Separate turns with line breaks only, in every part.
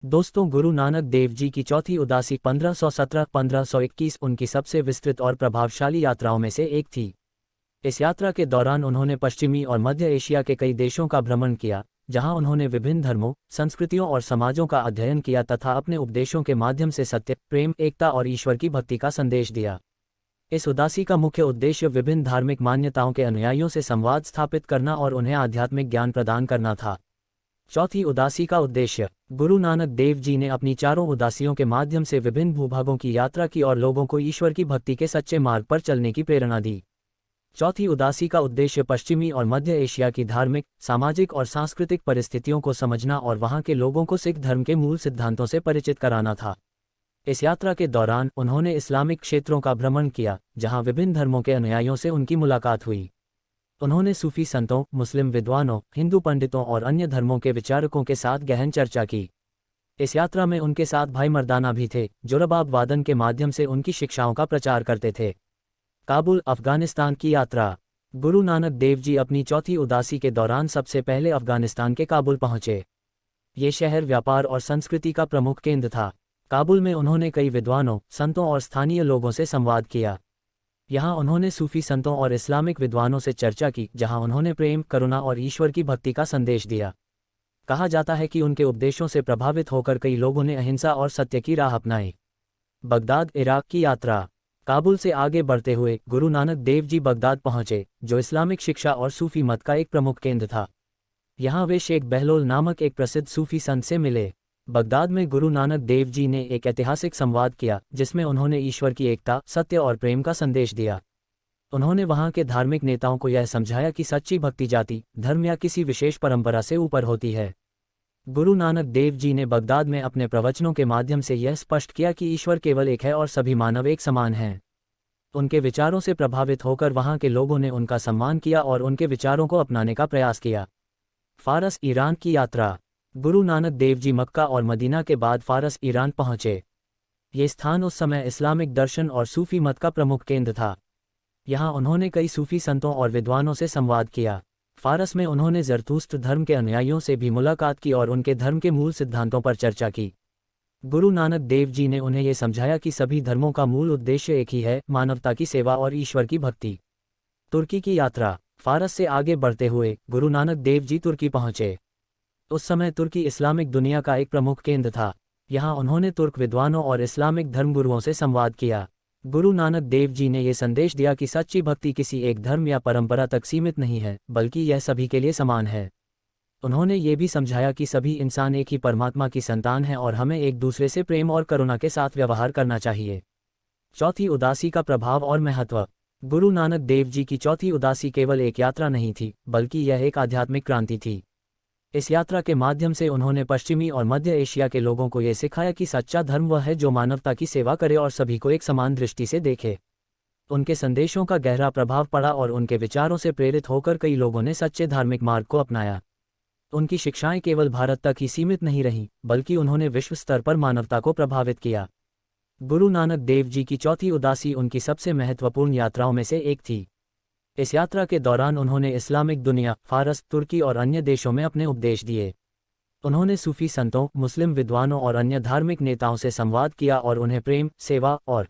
दोस्तों, गुरु नानक देव जी की चौथी उदासी 1517-1521 उनकी सबसे विस्तृत और प्रभावशाली यात्राओं में से एक थी। इस यात्रा के दौरान उन्होंने पश्चिमी और मध्य एशिया के कई देशों का भ्रमण किया, जहां उन्होंने विभिन्न धर्मों, संस्कृतियों और समाजों का अध्ययन किया तथा अपने उपदेशों के माध्यम से सत्य, प्रेम, एकता और ईश्वर की भक्ति का संदेश दिया। इस उदासी का मुख्य उद्देश्य विभिन्न धार्मिक मान्यताओं के अनुयायियों से संवाद स्थापित करना और उन्हें आध्यात्मिक ज्ञान प्रदान करना था। चौथी उदासी का उद्देश्य। गुरु नानक देव जी ने अपनी चारों उदासियों के माध्यम से विभिन्न भूभागों की यात्रा की और लोगों को ईश्वर की भक्ति के सच्चे मार्ग पर चलने की प्रेरणा दी। चौथी उदासी का उद्देश्य पश्चिमी और मध्य एशिया की धार्मिक, सामाजिक और सांस्कृतिक परिस्थितियों को समझना और वहां के लोगों को सिख धर्म के मूल सिद्धांतों से परिचित कराना था। इस यात्रा के दौरान उन्होंने इस्लामिक क्षेत्रों का भ्रमण किया, जहां विभिन्न धर्मों के अनुयायियों से उनकी मुलाकात हुई। उन्होंने सूफी संतों, मुस्लिम विद्वानों, हिंदू पंडितों और अन्य धर्मों के विचारकों के साथ गहन चर्चा की। इस यात्रा में उनके साथ भाई मर्दाना भी थे, जो रबाब वादन के माध्यम से उनकी शिक्षाओं का प्रचार करते थे। काबुल, अफगानिस्तान की यात्रा। गुरु नानक देव जी अपनी चौथी उदासी के दौरान सबसे पहले अफगानिस्तान के काबुल पहुंचे। ये शहर व्यापार और संस्कृति का प्रमुख केंद्र था। काबुल में उन्होंने कई विद्वानों, संतों और स्थानीय लोगों से संवाद किया। यहाँ उन्होंने सूफी संतों और इस्लामिक विद्वानों से चर्चा की, जहाँ उन्होंने प्रेम, करुणा और ईश्वर की भक्ति का संदेश दिया। कहा जाता है कि उनके उपदेशों से प्रभावित होकर कई लोगों ने अहिंसा और सत्य की राह अपनाई। बगदाद, इराक की यात्रा। काबुल से आगे बढ़ते हुए गुरु नानक देव जी बगदाद पहुंचे, जो इस्लामिक शिक्षा और सूफी मत का एक प्रमुख केंद्र था। यहाँ वे शेख बहलोल नामक एक प्रसिद्ध सूफी संत से मिले। बगदाद में गुरु नानक देव जी ने एक ऐतिहासिक संवाद किया, जिसमें उन्होंने ईश्वर की एकता, सत्य और प्रेम का संदेश दिया। उन्होंने वहां के धार्मिक नेताओं को यह समझाया कि सच्ची भक्ति जाति, धर्म या किसी विशेष परंपरा से ऊपर होती है। गुरु नानक देव जी ने बगदाद में अपने प्रवचनों के माध्यम से यह स्पष्ट किया कि ईश्वर केवल एक है और सभी मानव एक समान हैं। उनके विचारों से प्रभावित होकर वहां के लोगों ने उनका सम्मान किया और उनके विचारों को अपनाने का प्रयास किया। फारस, ईरान की यात्रा। गुरु नानक देव जी मक्का और मदीना के बाद फारस, ईरान पहुंचे। ये स्थान उस समय इस्लामिक दर्शन और सूफी मत का प्रमुख केंद्र था। यहाँ उन्होंने कई सूफी संतों और विद्वानों से संवाद किया। फारस में उन्होंने ज़रतुश्त धर्म के अनुयायियों से भी मुलाकात की और उनके धर्म के मूल सिद्धांतों पर चर्चा की। गुरु नानक देव जी ने उन्हें ये समझाया कि सभी धर्मों का मूल उद्देश्य एक ही है, मानवता की सेवा और ईश्वर की भक्ति। तुर्की की यात्रा। फारस से आगे बढ़ते हुए गुरु नानक देव जी तुर्की पहुंचे। उस समय तुर्की इस्लामिक दुनिया का एक प्रमुख केंद्र था। यहाँ उन्होंने तुर्क विद्वानों और इस्लामिक धर्मगुरुओं से संवाद किया। गुरु नानक देव जी ने ये संदेश दिया कि सच्ची भक्ति किसी एक धर्म या परंपरा तक सीमित नहीं है, बल्कि यह सभी के लिए समान है। उन्होंने ये भी समझाया कि सभी इंसान एक ही परमात्मा की संतान हैं और हमें एक दूसरे से प्रेम और करुणा के साथ व्यवहार करना चाहिए। चौथी उदासी का प्रभाव और महत्व। गुरु नानक देव जी की चौथी उदासी केवल एक यात्रा नहीं थी, बल्कि यह एक आध्यात्मिक क्रांति थी। इस यात्रा के माध्यम से उन्होंने पश्चिमी और मध्य एशिया के लोगों को यह सिखाया कि सच्चा धर्म वह है जो मानवता की सेवा करे और सभी को एक समान दृष्टि से देखे। उनके संदेशों का गहरा प्रभाव पड़ा और उनके विचारों से प्रेरित होकर कई लोगों ने सच्चे धार्मिक मार्ग को अपनाया। उनकी शिक्षाएं केवल भारत तक ही सीमित नहीं रहीं, बल्कि उन्होंने विश्व स्तर पर मानवता को प्रभावित किया। गुरु नानक देव जी की चौथी उदासी उनकी सबसे महत्वपूर्ण यात्राओं में से एक थी। इस यात्रा के दौरान उन्होंने इस्लामिक दुनिया, फारस, तुर्की और अन्य देशों में अपने उपदेश दिए। उन्होंने सूफी संतों, मुस्लिम विद्वानों और अन्य धार्मिक नेताओं से संवाद किया और उन्हें प्रेम, सेवा और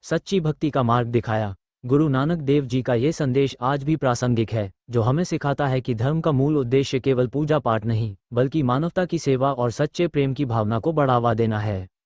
सच्ची भक्ति का मार्ग दिखाया। गुरु नानक देव जी का ये संदेश आज भी प्रासंगिक है, जो हमें सिखाता है कि धर्म का मूल उद्देश्य केवल पूजा पाठ नहीं, बल्कि मानवता की सेवा और सच्चे प्रेम की भावना को बढ़ावा देना है।